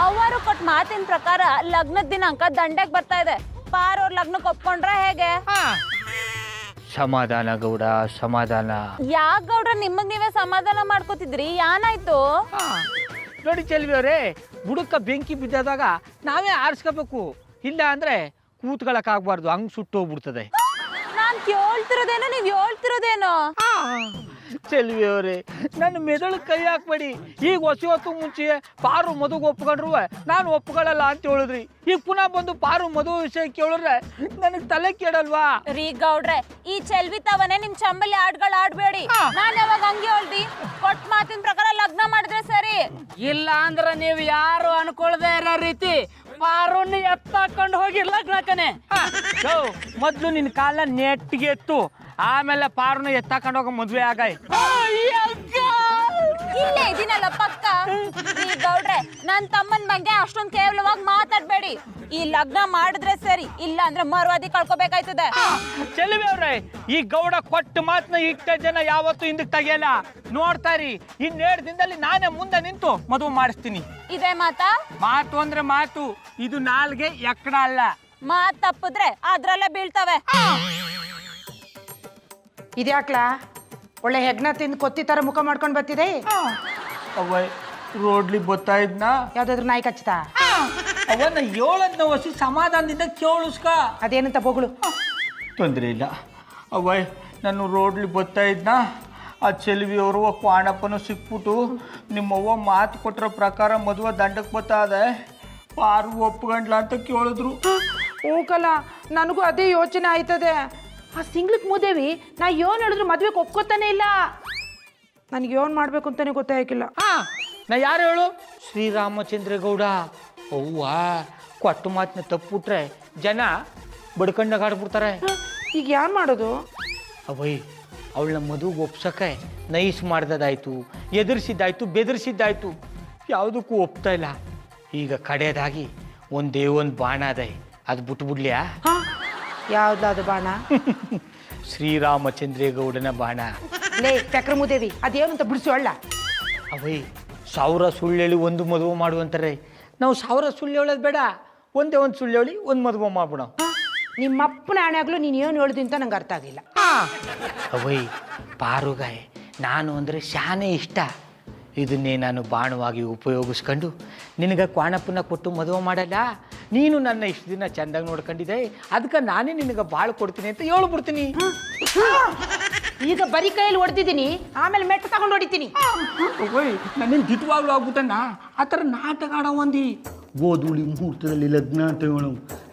ಅವರು ಕೊಟ್ಟ ಮಾತಿನ ಪ್ರಕಾರ ಲಗ್ನದ ದಿನಾಂಕ ದಂಡೆಗೆ ಬರ್ತಾ ಇದೆ. ಪಾರೋರ್ ಲಗ್ನಕ್ಕೆ ಒಪ್ಕೊಂಡ್ರ ಹೇಗೆ? ಸಮಾಧಾನ ಗೌಡ, ಸಮಾಧಾನ. ಯಾಕ ಗೌಡ್ರ ನಿಮಗ್ ನೀವೇ ಸಮಾಧಾನ ಮಾಡ್ಕೋತಿದ್ರಿ? ಏನಾಯ್ತು? ನೋಡಿ ಚೆಲ್ವಿ ಅವರೇ, ಬುಡಕ್ಕ ಬೆಂಕಿ ಬಿದ್ದಾಗ ನಾವೇ ಆರಿಸ್ಕೋಬೇಕು, ಇಲ್ಲ ಅಂದ್ರೆ ಕೂತ್ಕೊಳ್ಳೋಕ್ಕಾಗಬಾರ್ದು, ಹಂಗ್ ಸುಟ್ಟೋಗ್ಬಿಡ್ತದೆ. ನಾನ್ ಕೇಳ್ತಿರೋದೇನೋ ನೀವ್ ಹೇಳ್ತಿರೋದೇನೋ. ಚೆಲ್ವಿ ಅವರೇ, ನನ್ನ ಮೆದುಳು ಕೈ ಹಾಕ್ಬೇಡಿ. ಈಗ ಹೊತ್ತು ಮುಂಚೆ ಪಾರು ಮದುವೆ ಒಪ್ಕೊಂಡ್ರು ನಾನು ಒಪ್ಕೊಳ್ಳಲ್ಲ ಅಂತ ಹೇಳಿದ್ರಿ. ಈಗ ಪುನಃ ಬಂದು ಪಾರು ಮದುವೆ ವಿಷಯ ಕೇಳಿದ್ರೆ ನನಗೆ ತಲೆ ಕೇಳಲ್ವಾ? ರೀ ಗೌಡ್ರೆ, ಈ ಚೆಲ್ವಿ ತವನೆ ನಿಮ್ ಚಂಬಲಿ ಆಡ್ಗಳು ಆಡ್ಬೇಡಿ. ನಾನ್ ಯಾವಾಗ ಹಂಗೆ ಹೇಳ್ದಿ? ಕೊಟ್ಟ ಮಾತಿನ ಪ್ರಕಾರ ಲಗ್ನ ಮಾಡಿದ್ರೆ ಸರಿ. ಇಲ್ಲ ಅಂದ್ರೆ ನೀವು ಯಾರು ಅನ್ಕೊಳ್ದೇ ಇರೋ ರೀತಿ ಪಾರುನ್ನ ಎತ್ತಾಕೊಂಡು ಹೋಗಿ ಲಗ್ನಕ್ಕನೆ. ಮೊದ್ಲು ನಿನ್ನ ಕಾಲ ನೆಟ್ಟಿಗೆ ಎತ್ತು, ಆಮೇಲೆ ಪಾರುನ ಎತ್ತಾಕೊಂಡು ಹೋಗೋ ಮದ್ವೆ ಆಗಾಯ್. ಇಲ್ಲೇ ಇದೀನಲ್ಲ ಪಕ್ಕ. ಈ ಗೌಡ್ರೆ, ನನ್ ತಮ್ಮನ್ ಬಗ್ಗೆ ಅಷ್ಟೊಂದು ಕೇವಲವಾಗಿ ಮಾತಾಡ್ಬೇಡಿ. ಈ ಲಗ್ನ ಮಾಡಿದ್ರೆ ಸರಿ, ಇಲ್ಲ ಅಂದ್ರೆ ಮರ್ವಾದಿ ಕಳ್ಕೊಬೇಕಾಯ್ತದೆ. ಚೆಲುವೆ ಅವ್ರೆ, ಈ ಗೌಡ ಕೊಟ್ಟ ಮಾತನ್ನ ಇಟ್ಟ ಜನ ಯಾವತ್ತೂ ಹಿಂದಕ್ಕೆ ತೆಗಿಯಲ್ಲ. ನೋಡ್ತಾರಿ, ಇನ್ನೆರಡು ದಿನದಲ್ಲಿ ನಾನೇ ಮುಂದೆ ನಿಂತು ಮದುವೆ ಮಾಡಿಸ್ತೀನಿ. ಇದೇ ಮಾತಾ? ಮಾತು ಅಂದ್ರೆ ಮಾತು, ಇದು ನಾಲ್ಗೆ ಎಕ್ಕಡ ಅಲ್ಲ. ಮಾತ್ ತಪ್ಪಿದ್ರೆ ಅದ್ರಲ್ಲೇ ಬೀಳ್ತವೆ. ಇದ್ಯಾಕ್ಲಾ ಒಳ್ಳೆ ಹೆಗ್ನ ತಿಂದು ಕೊತ್ತಿ ತರ ಮುಖ ಮಾಡ್ಕೊಂಡು ಬರ್ತಿದೆ? ಅವ್ವ ರೋಡ್ಲಿ ಬರ್ತಾ ಇದ್ನ, ಯಾವ್ದಾದ್ರು ನಾಯಿ ಕಚ್ತಾ? ಅವನ್ನ ಏಳದ್ನ ವಸಿ ಸಮಾಧಾನದಿಂದ ಕೇಳಿಸ್ಕ. ಅದೇನಂತ ಬೊಗಳು? ತೊಂದರೆ ಇಲ್ಲ ಅವ್ವ, ನಾನು ರೋಡ್ಲಿ ಬರ್ತಾ ಇದ್ನ, ಆ ಚೆಲ್ವಿಯವರು ಕ್ವಾಣಪ್ಪನ ಸಿಕ್ಬಿಟ್ಟು ನಿಮ್ಮವ್ವ ಮಾತು ಕೊಟ್ಟಿರೋ ಪ್ರಕಾರ ಮದುವೆ ದಂಡಕ್ಕೆ ಬರ್ತಾ ಇದೆ, ಪಾರು ಒಪ್ಕೊಂಡ್ಲ ಅಂತ ಕೇಳಿದ್ರು. ಹೋಗಲ್ಲ, ನನಗೂ ಅದೇ ಯೋಚನೆ ಆಯ್ತದೆ. ಆ ಸಿಂಗ್ಲಕ್ ಮೂದೇವಿ ನಾ ಏನ್ ಹೇಳಿದ್ರು ಮದ್ವೆಗೆ ಒಪ್ಕೋತಾನೆ ಇಲ್ಲ. ನನಗೆ ಏನ್ ಮಾಡ್ಬೇಕು ಅಂತಾನೆ ಗೊತ್ತಾಗಿಲ್ಲ. ನಾ ಯಾರು ಹೇಳು? ಶ್ರೀರಾಮಚಂದ್ರ ಗೌಡ. ಅವ್ವ ಕೊಟ್ಟು ಮಾತನ್ನ ತಪ್ಪುಟ್ರೆ ಜನ ಬಡ್ಕಂಡಾಗ ಆಡ್ಬಿಡ್ತಾರೆ. ಈಗ ಯಾರು ಮಾಡೋದು? ಅವಯ್ ಅವಳನ್ನ ಮದುವೆಗೆ ಒಪ್ಸಕ್ಕೆ ನೈಸ್ ಮಾಡ್ದದಾಯ್ತು, ಎದುರಿಸಿದ್ದಾಯ್ತು, ಬೆದರಿಸಿದ್ದಾಯ್ತು, ಯಾವುದಕ್ಕೂ ಒಪ್ತಾ ಇಲ್ಲ. ಈಗ ಕಡೆಯದಾಗಿ ಒಂದೇ ಒಂದು ಬಾಣ ಅದೇ, ಅದು ಬಿಟ್ಬಿಡ್ಲಿಯಾ? ಯಾವ್ದು ಬಾಣ? ಶ್ರೀರಾಮಚಂದ್ರೇಗೌಡನ ಬಾಣ. ಲೇ ಚಕ್ರ ಮೂದೇವಿ, ಅದೇನು ಅಂತ ಬಿಡಿಸು ಅಲ್ಲ. ಅವಯ್ 1000 ಸುಳ್ಳು ಹೇಳಿ ಒಂದು ಮದುವೆ ಮಾಡುವಂತಾರೆ. ನಾವು 1000 ಸುಳ್ಳು ಹೇಳೋದು ಬೇಡ, ಒಂದೇ ಒಂದು ಸುಳ್ಳು ಹೇಳಿ ಒಂದು ಮದುವೆ ಮಾಡ್ಬಿಡ. ನಿಮ್ಮಪ್ಪನ ಹಣೆಯಾಗ್ಲೂ ನೀನು ಏನು ಹೇಳ್ದಿ ಅಂತ ನಂಗೆ ಅರ್ಥ ಆಗಿಲ್ಲ. ಅವಯ್ ಪಾರುಗಾಯ್ ನಾನು ಅಂದರೆ ಶಾನೆ ಇಷ್ಟ. ಇದನ್ನೇ ನಾನು ಬಾಣವಾಗಿ ಉಪಯೋಗಿಸ್ಕೊಂಡು ನಿನಗೆ ಕ್ವಾಣಪ್ಪನ ಕೊಟ್ಟು ಮದುವೆ ಮಾಡಲ್ಲ. ನೀನು ನನ್ನ ಇಷ್ಟು ದಿನ ಚೆಂದಾಗಿ ನೋಡ್ಕೊಂಡಿದ್ದೆ, ಅದಕ್ಕೆ ನಾನೇ ನಿನಗೆ ಬಾಳು ಕೊಡ್ತೀನಿ ಅಂತ ಹೇಳ್ಬಿಡ್ತೀನಿ. ಈಗ ಬರೀ ಕೈಯಲ್ಲಿ ಹೊಡೆದಿದ್ದೀನಿ, ಆಮೇಲೆ ಮೆಟ್ಟ ತಗೊಂಡು ಹೊಡಿತೀನಿ. ನನ್ನೇನು ದಿಟ್ವಾಗ್ಲು ಆಗ್ಬಿಟ್ಟಣ್ಣ. ಆ ಥರ ನಾಟಕ ಆಡೋ ಒಂದಿ ಓದುಳಿ ಮುಹೂರ್ತದಲ್ಲಿ ಲಗ್ನ ಅಂತ ಹೇಳೋ,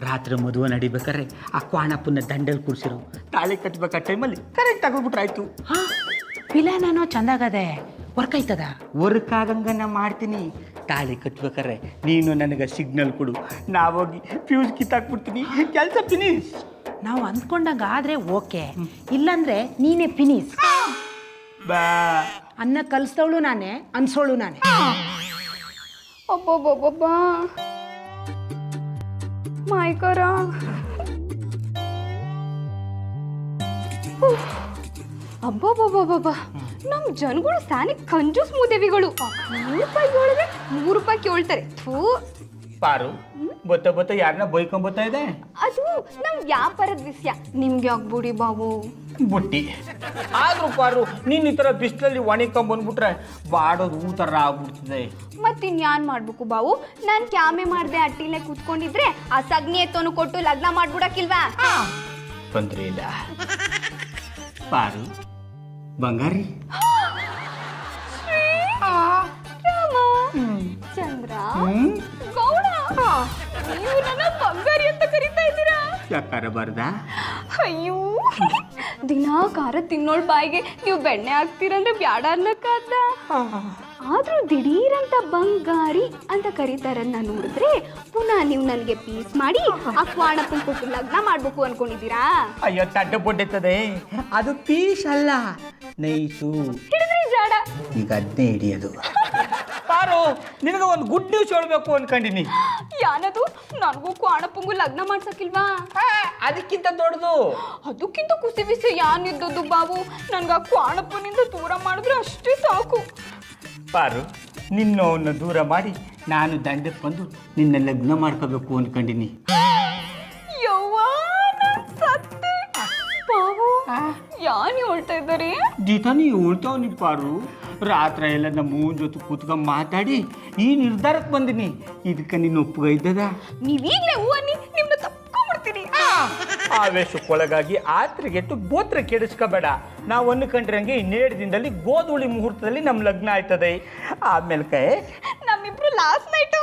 ರಾತ್ರಿ ಮದುವೆ ನಡಿಬೇಕಾರೆ ಆ ಕ್ವಾಣಪ್ಪನ ದಂಡಲ್ಲಿ ಕೂರಿಸಿರೋ, ತಾಳಿ ಕಟ್ಬೇಕಾ ಟೈಮಲ್ಲಿ ಕರೆಕ್ಟ್ ಆಗೋಗ್ಬಿಟ್ರಾಯ್ತು. ವಿಲನೋ ಚಂದಾಗದೆ, ವರ್ಕ್ ಆಯ್ತದ? ವರ್ಕ್ ಆಗಂಗ ನಾ ಮಾಡ್ತೀನಿ. ತಾಳಿ ಕಟ್ಬೇಕಾರೆ ನೀನು ನನಗೆ ಸಿಗ್ನಲ್ ಕೊಡು, ನಾವೋಗಿ ಫ್ಯೂಸ್ ಕಿತ್ತಾಕ್ಬಿಡ್ತೀನಿ, ಕೆಲಸ ಫಿನಿಶ್. ನಾವು ಅಂದ್ಕೊಂಡಂಗ ಆದ್ರೆ ಓಕೆ, ಇಲ್ಲಂದ್ರೆ ನೀನೇ ಫಿನಿಶ್. ಬಾ ಅನ್ನ ಕಲಿಸ್ತವಳು ನಾನೇ, ಅನ್ಸೋಳು ನಾನೇ. ಒಬ್ಬೊಬ್ಬೊಬ್ಬೊಬ್ಬ ಮಾಯ್ಕರ. ಅಬ್ಬಬ್ಬಬ್ಬಬ್ಬ, ನಮ್ಮ ಜನಗಳು ಸಾನಿ ಕಂಜೂಸ್ ಮೂದೇವಿಗಳು. 100 ರೂಪಾಯಿ ಹೇಳಿದ್ರೆ 100 ರೂಪಾಯಿ ಕೇಳ್ತಾರೆ. ಪಾರು ಬತ್ತ ಬತ್ತ ಯಾರನ್ನ ಬೈಕೊಂಬತ್ತಾ ಇದೆ? ಅದು ನಮ್ ವ್ಯಾಪಾರದ ವಿಷಯ, ನಿಮ್ಗೆ ಆಗ್ಬಿಡಿ ಬಾಬು. ಬುಟ್ಟಿ ಆದ್ರೂ ಪಾರು, ನೀನ್ ಈ ಥರ ಬಿಸಿಲಲ್ಲಿ ಒಣಕೊಂಬಂದ್ಬಿಟ್ರೆ ಬಾಡೋದು ಹೂ ಥರ ಆಗ್ಬಿಡ್ತದೆ. ಮತ್ತಿನ್ಯಾನ್ ಮಾಡ್ಬೇಕು ಬಾವು? ನಾನ್ ಕ್ಯಾಮೆ ಮಾಡ್ದೆ ಅಟ್ಟಿಲೆ ಕೂತ್ಕೊಂಡಿದ್ರೆ ಆ ಸಗ್ನಿ ಎತ್ತೋನು ಕೊಟ್ಟು ಲಗ್ನ ಮಾಡ್ಬಿಡಕ್ಕಿಲ್ವಾ? ತೊಂದ್ರೆ ಇಲ್ಲ ಪಾರು ಬಂಗಾರಿ. ಚಂದ್ರ ಗೌಡ, ನೀವು ನನ್ನ ಬಂಗಾರಿ ಅಂತ ಕರಿತಾ ಇದ್ದೀರಾ? ಯಾಕಾರ ಬಾರ್ದ? ಅಯ್ಯೋ, ದಿನಾ ಖಾರ ತಿನ್ನೋಳ್ ಬಾಯಿಗೆ ನೀವು ಬೆಣ್ಣೆ ಹಾಕ್ತೀರಂದ್ರೆ ಬ್ಯಾಡ ಅನ್ನಕ್ಕಾದ. ಆದ್ರೂ ದಿಢೀರಂತ ಬಂಗಾರಿ ಅಂತ ಕರೀತಾರನ್ನ ನೋಡಿದ್ರೆ ಪುನಃ ನೀವು ನನಗೆ ಪೀಸ್ ಮಾಡಿ ಆ ಕ್ವಾಣಪ್ಪನ ಕೊಟ್ಟು ಲಗ್ನ ಮಾಡ್ಬೇಕು ಅನ್ಕೊಂಡಿದ್ದೀರಾ? ಅಯ್ಯೋ ತಡ್ಡ ಬೊಡ್ಡೆತ್ತದೆ, ಅದು ಪೀಸ್ ಅಲ್ಲ, ನೈಸು. ಹಿಡಿದ್ರಿ ಜಾಡ. ಈಗ ಅದನ್ನೇ ಹಿಡಿಯೋದು. ಪಾರು, ನಿನಗೆ ಒಂದು ಗುಡ್ ನ್ಯೂಸ್ ಹೇಳ್ಬೇಕು ಅನ್ಕೊಂಡಿನಿ. ಯಾನದು? ನನಗೂ ಕ್ವಾಣಪ್ಪಂಗೂ ಲಗ್ನ ಮಾಡ್ಸಕ್ಕಿಲ್ವಾ? ಅದಕ್ಕಿಂತ ದೊಡ್ಡದು. ಅದಕ್ಕಿಂತ ಕುಸಿ ಬಿಸಿ ಯಾನಿದ್ದದ್ದು ಬಾಬು. ನನ್ಗ ಆ ಕ್ವಾಣಪ್ಪನಿಂದ ದೂರ ಮಾಡಿದ್ರೆ ಅಷ್ಟೇ ಸಾಕು. ಪಾರು, ನಿನ್ನವನ್ನ ದೂರ ಮಾಡಿ ನಾನು ದಂಡಕ್ಕೆ ಬಂದು ನಿನ್ನ ಲಗ್ನ ಮಾಡ್ಕೋಬೇಕು ಅನ್ಕೊಂಡಿನಿ. ಯವ್ವಾ, ನಾನ್ ಸತ್ತೆ. ಬಾಬು, ಯಾನ್ ಹೇಳ್ತಾ ಇದ್ದಾರೆ? ಗೀತಾ, ನೀವು ಉಳ್ತಾವನಿ ಪಾರು. ರಾತ್ರಿ ಎಲ್ಲ ನಮ್ಮ ಮೂವನ್ ಜೊತೆ ಕೂತ್ಕೊಂಡು ಮಾತಾಡಿ ಈ ನಿರ್ಧಾರಕ್ಕೆ ಬಂದಿನಿ. ಇದಕ್ಕೆ ನೀನು ಒಪ್ಪುಗ ಇದ್ದದ? ನೀವೀಗ್ಲೇ ಹೂ ಅನ್ನಿ, ನಿಮ್ನ ತಪ್ಕೊಂಡ್ಬಿಡ್ತೀನಿ. ಆವೇಶಕ್ಕೊಳಗಾಗಿ ಆತ್ರಿಗೆಟ್ಟು ಗೋತ್ರ ಕೆಡಿಸ್ಕೋಬೇಡ. ನಾವು ಅನ್ಕೊಂಡ್ರಂಗೆ 2 ದಿನದಲ್ಲಿ ಗೋಧೂಳಿ ಮುಹೂರ್ತದಲ್ಲಿ ನಮ್ಮ ಲಗ್ನ ಆಯ್ತದೆ. ಆಮೇಲೆ ನಮ್ಮಿಬ್ರು ಲಾಸ್ಟ್ ನೈಟು